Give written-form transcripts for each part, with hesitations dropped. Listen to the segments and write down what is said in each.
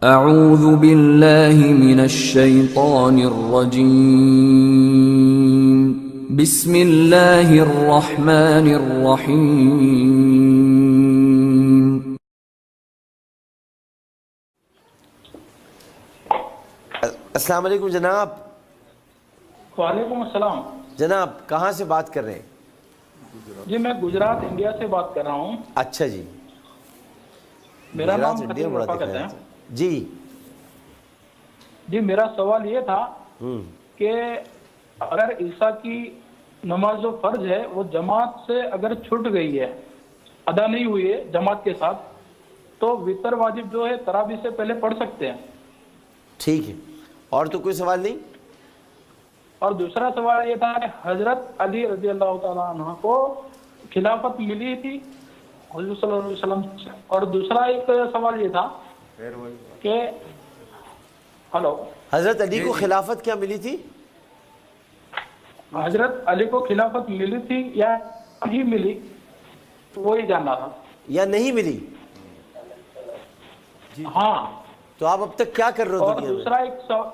اعوذ باللہ من الشیطان الرجیم بسم اللہ الرحمن الرحیم. السلام علیکم جناب. وعلیکم السلام. جناب کہاں سے بات کر رہے ہیں؟ جی میں گجرات انڈیا سے بات کر رہا ہوں. اچھا جی. میرا نام گجرات خطیب بڑا رفا دکھ کہتے رہا ہیں. ہے. جی جی میرا سوال یہ تھا کہ اگر عیسیٰ کی نماز جو فرض ہے وہ جماعت سے اگر چھوٹ گئی ہے، ادا نہیں ہوئی ہے جماعت کے ساتھ، تو وتر واجب جو ہے تراویح سے پہلے پڑھ سکتے ہیں. ٹھیک ہے. اور تو کوئی سوال نہیں؟ اور دوسرا سوال یہ تھا کہ حضرت علی رضی اللہ تعالیٰ عنہ کو خلافت ملی تھی حضور صلی اللہ علیہ وسلم سے. اور دوسرا ایک سوال یہ تھا کہ حضرت علی کو خلافت کیا ملی تھی؟ حضرت علی کو خلافت ملی تھی یا نہیں ملی، وہی جاننا تھا. یا نہیں ملی؟ ہاں. تو آپ اب تک کیا کر رہے ہو اور دنیا دوسرا ایک سوال.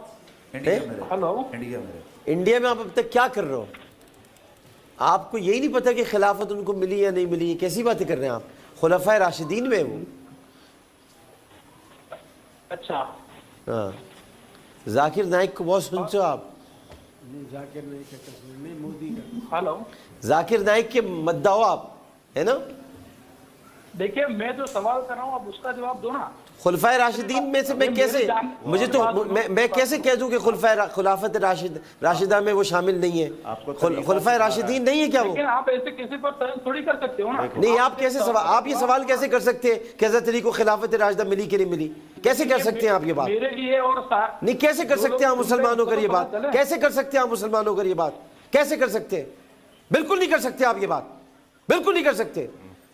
انڈیا میں آپ اب تک کیا کر رہے ہو؟ آپ کو یہی نہیں پتا کہ خلافت ان کو ملی یا نہیں ملی؟ کیسی باتیں کر رہے ہیں آپ؟ خلفائے راشدین میں وہ. اچھا. ہاں. ذاکر نائک کو بہت سنتے ہو آپ؟ ذاکر نائک کے مدعا ہو آپ، ہے نا؟ دیکھیے میں جو سوال کر رہا ہوں آپ اس کا جواب دو نا. خلفائے راشدین میں سے میں کیسے میں کیسے کہہ دوں کہ خلافت راشدہ میں وہ شامل نہیں ہے؟ خلفائے راشدین نہیں ہے کیا وہ؟ لیکن آپ ایسے کسی پر ترجمہ تھوڑی کر سکتے ہو نا. نہیں. آپ یہ سوال کیسے کر سکتے ہیں کہ حضرت علی کو خلافت راشدہ ملی کہ نہیں ملی؟ کیسے کر سکتے ہیں آپ یہ بات؟ میرے لیے اور نہیں کیسے کر سکتے ہیں آپ مسلمانوں کا یہ بات؟ کیسے کر سکتے ہیں آپ مسلمانوں کا یہ بات؟ کیسے کر سکتے ہیں؟ بالکل نہیں کر سکتے آپ یہ بات، بالکل نہیں کر سکتے.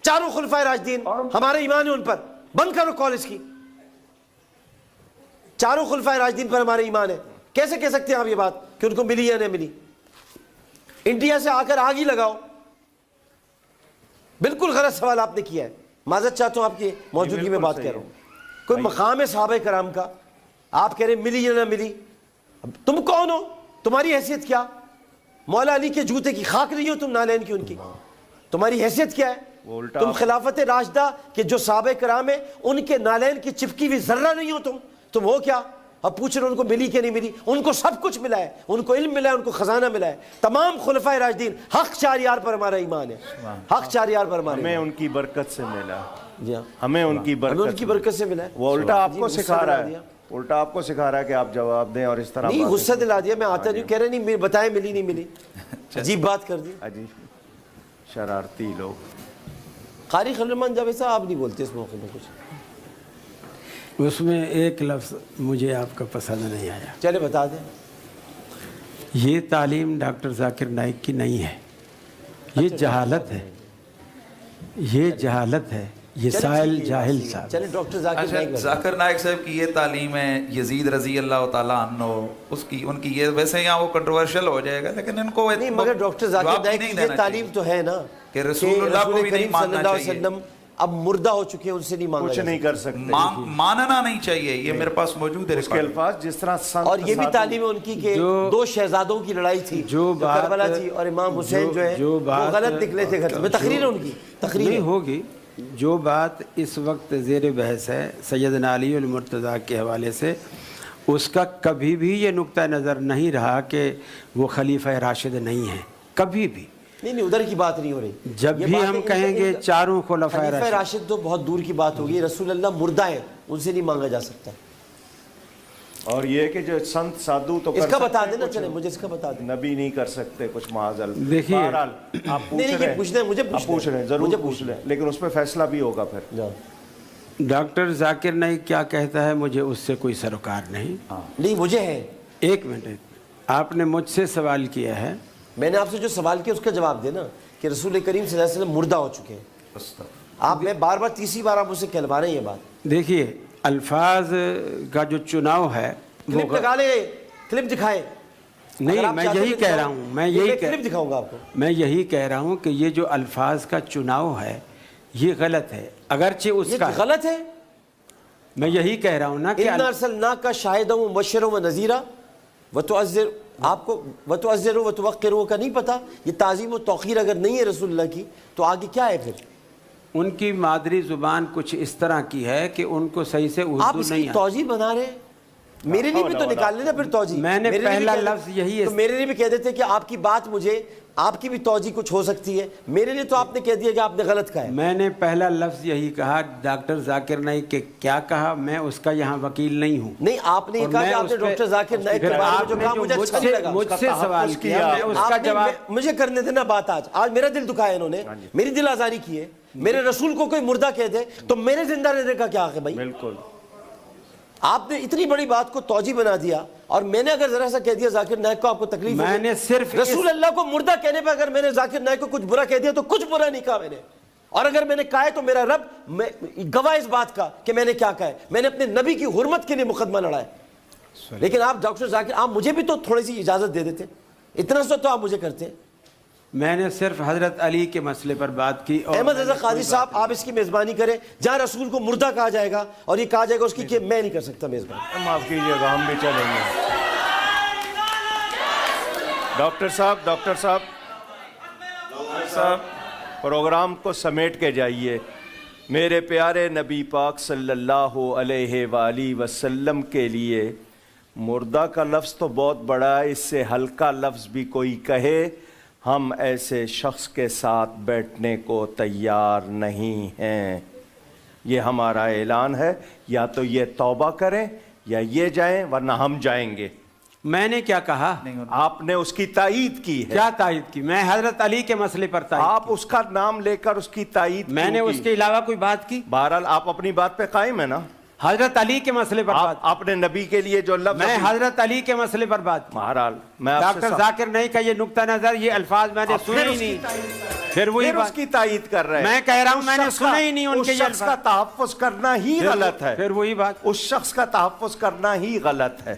چاروں خلفائے راشدین ہمارے ایمان ہے ان پر. بند کرو کال اس کی. چاروں خلفائے راشدین پر ہمارے ایمان ہے. کیسے کہہ سکتے ہیں آپ یہ بات کہ ان کو ملی یا نہیں ملی؟ انڈیا سے آ کر آگ ہی لگاؤ. بالکل غلط سوال آپ نے کیا ہے. معذرت چاہتا ہوں آپ کی موجودگی میں بات کر رہا ہوں. کوئی مقام ہے صحابہ کرام کا، آپ کہہ رہے ہیں ملی یا نہ ملی. تم کون ہو؟ تمہاری حیثیت کیا؟ مولا علی کے جوتے کی خاک نہیں ہو تم نالین کی ان کی؟ تمہاری حیثیت کیا ہے؟ تم خلافت راشدہ کے جو صحابہ کرام ہیں ان کے نالین کی چپکی ہوئی ذرہ نہیں ہو تم ہو کیا؟ اب پوچھ رہے ان کو ملی کہ نہیں ملی؟ ان کو سب کچھ ملا ہے. ان کو علم ملا ہے، ان کو خزانہ ملا ہے. تمام خلفائے راشدین حق چار یار پر ہمارا ایمان ہے. حق چار یار پر ہمارا ہمیں ان کی برکت سے ملا. جی ہاں ہمیں ان کی برکت سے ملا ہے. وہ الٹا آپ کو سکھا رہا ہے، الٹا آپ کو سکھا رہا ہے کہ آپ جواب دیں اور اس طرح. نہیں غصہ دلا دیا. میں آتا نہیں کہہ رہے نہیں بتائیں ملی نہیں ملی. عجیب بات کر دی. عجیب شرارتی لوگ. قاری خلیل الرحمن جاوید صاحب آپ نہیں بولتے اس موقع میں کچھ؟ اس میں ایک لفظ مجھے آپ کا پسند نہیں آیا. چلے بتا دیں. یہ تعلیم ڈاکٹر ذاکر نائک کی نہیں ہے، یہ جہالت ہے، یہ جہالت ہے، یہ سائل جاہل صاحب. چلے ڈاکٹر ذاکر نائک صاحب کی یہ تعلیم ہے. یزید رضی اللہ تعالیٰ عنہ ان کی یہ ویسے یہاں وہ کنٹروورشل ہو جائے گا، لیکن ان کو نہیں. مگر ڈاکٹر ذاکر نائک کی یہ تعلیم تو ہے نا کہ رسول اللہ کو بھی نہیں ماننا چاہیے. اب مردہ ہو چکے ہیں، ان سے نہیں مانگا کچھ نہیں کر سکتے، ماننا نہیں چاہیے. یہ میرے پاس موجود ہے اس کے الفاظ جس طرح. اور یہ بھی تعلیم ہے ان کی کہ دو شہزادوں کی لڑائی تھی جو کربلا تھی، اور امام حسین جو ہے وہ غلط نکلے تھے گھر میں. تقریر ہے ان کی، تقریر ہوگی. جو بات اس وقت زیر بحث ہے سیدنا علی المرتضیٰ کے حوالے سے، اس کا کبھی بھی یہ نقطہ نظر نہیں رہا کہ وہ خلیفہ راشد نہیں ہیں. کبھی بھی نہیں. ادھر کی بات نہیں ہو رہی. جب بھی ہم کہیں گے چاروں خلیفہ راشد تو بہت دور کی بات ہوگی. رسول اللہ مردہ ہیں، ان سے نہیں مانگا جا سکتا. اور یہ کہ جو سنت سادھو تو اس کا بتا دینا. چلے مجھے اس کا بتا دیں. نبی نہیں کر سکتے کچھ معاذ. دیکھیے آپ پوچھ رہے ہیں ضرور پوچھ لیں، لیکن اس پہ فیصلہ بھی ہوگا پھر. ڈاکٹر ذاکر نائک کیا کہتا ہے مجھے اس سے کوئی سروکار نہیں. نہیں مجھے ہے. ایک منٹ، آپ نے مجھ سے سوال کیا ہے، میں نے آپ سے جو سوال کیا اس کا جواب دینا کہ رسول کریم صلی اللہ علیہ وسلم مردہ ہو چکے ہیں. آپ میں بار بار تیسری بار آپ مجھ سے کہلوا رہے ہیں یہ بات. دیکھیے الفاظ کا جو چناؤ ہے، کلپ لگا لیں، کلپ دکھائیں. نہیں میں یہی کہہ رہا ہوں، کلپ دکھاؤں گا آپ کو. میں یہی کہہ رہا ہوں کہ یہ جو الفاظ کا چناؤ ہے یہ غلط ہے. اگرچہ اس کا غلط ہے. میں یہی کہہ رہا ہوں نا کہ اِنَّا أَرْسَلْنَاكَ شَاهِدًا وَمُبَشِّرًا وَنَذِيرًا وَتُعَزِّرُ، آپ کو وَتُعَزِّرُ وَتُوَقِّرُ کا نہیں پتا؟ یہ تعظیم و توقیر اگر نہیں ہے رسول اللہ کی تو آگے کیا ہے پھر؟ ان کی مادری زبان کچھ اس طرح کی ہے کہ ان کو صحیح سے آپ اردو اس نہیں کی آتی. توجیہ بنا رہے ہیں. میرے لیے بھی تو نکال لینا پھر توجیہ. میں نے پہلا لفظ یہی ہے، تو میرے لیے بھی کہہ دیتے کہ آپ کی بات مجھے، آپ کی بھی توجیہ کچھ ہو سکتی ہے. میرے لیے تو آپ نے کہہ دیا کہ آپ نے غلط کہا ہے. میں نے پہلا لفظ یہی کہا، ڈاکٹر ذاکر نائک کہ کیا کہا، میں اس کا یہاں وکیل نہیں ہوں. نہیں، آپ نے یہ کہا کہ آپ نے ڈاکٹر ذاکر نائک کے بارے میں جو کہا مجھے اچھا نہیں لگا. مجھ سے سوال کیا، میں اس کا جواب. مجھے کرنے دینا بات. آج میرا دل دکھایا انہوں نے، میری دل آزاری کی ہے. میرے رسول کو کوئی مردہ کہہ دے تو میرے زندہ رہنے کا کیا حق ہے بھائی؟ بالکل. آپ نے اتنی بڑی بات کو توجیہ بنا دیا، اور میں نے اگر ذرا سا کہہ دیا ذاکر نائک کو آپ کو تکلیف، میں نے صرف رسول اللہ کو مردہ کہنے پہ اگر میں نے ذاکر نائک کو کچھ برا کہہ دیا تو کچھ برا نہیں کہا میں نے. اور اگر میں نے کہا ہے تو میرا رب گواہ اس بات کا کہ میں نے کیا کہا ہے. میں نے اپنے نبی کی حرمت کے لیے مقدمہ لڑا ہے. لیکن آپ ڈاکٹر ذاکر، آپ مجھے بھی تو تھوڑی سی اجازت دے دیتے. اتنا سا تو آپ مجھے کرتے. میں نے صرف حضرت علی کے مسئلے پر بات کی. احمد رضا قاضی صاحب، آپ اس کی میزبانی کریں. جہاں رسول کو مردہ کہا جائے گا اور یہ کہا جائے گا اس کی کہ میں نہیں کر سکتا میزبانی. معاف کیجیے گا، ہم بھی چلیں گے. ڈاکٹر صاحب پروگرام کو سمیٹ کے جائیے. میرے پیارے نبی پاک صلی اللہ علیہ وآلہ وسلم کے لیے مردہ کا لفظ تو بہت بڑا ہے، اس سے ہلکا لفظ بھی کوئی کہے ہم ایسے شخص کے ساتھ بیٹھنے کو تیار نہیں ہیں. یہ ہمارا اعلان ہے. یا تو یہ توبہ کریں یا یہ جائیں، ورنہ ہم جائیں گے. میں نے کیا کہا؟ آپ نے اس کی تائید کی ہے. کیا تائید کی؟ میں حضرت علی کے مسئلے پر تائید. آپ اس کا نام لے کر اس کی تائید میں نے اس کے علاوہ کوئی بات کی؟ بہرحال آپ اپنی بات پہ قائم ہے نا. حضرت علی کے مسئلے پر بات. آپ نے نبی کے لیے جو لفظ، میں حضرت علی کے مسئلے پر بات کی. بہرحال میں ڈاکٹر ذاکر نہیں کا یہ نقطہ نظر، یہ الفاظ میں نے سنے ہی نہیں. پھر وہی اس کی تائید کر رہے ہیں. میں کہہ رہا ہوں میں نے سنے ہی نہیں ان کے. اس شخص کا تحفظ کرنا ہی غلط ہے. پھر وہی بات، اس شخص کا تحفظ کرنا ہی غلط ہے.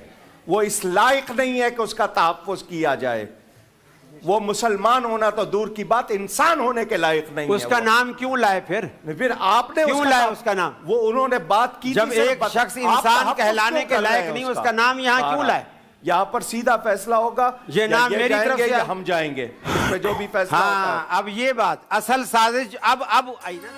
وہ اس لائق نہیں ہے کہ اس کا تحفظ کیا جائے. وہ مسلمان ہونا تو دور کی بات، انسان ہونے کے لائق نہیں ہے. اس کا نام کیوں لائے؟ پھر آپ نے کیوں لائے اس کا نام؟ وہ انہوں نے بات کی. جب ایک شخص انسان کہلانے کے لائق نہیں، اس کا نام یہاں کیوں لائے؟ یہاں پر سیدھا فیصلہ ہوگا، یہ نام میری طرف سے، ہم جائیں گے. اس پہ جو بھی فیصلہ ہوتا ہے. اب یہ بات اصل سازش اب آئی نا.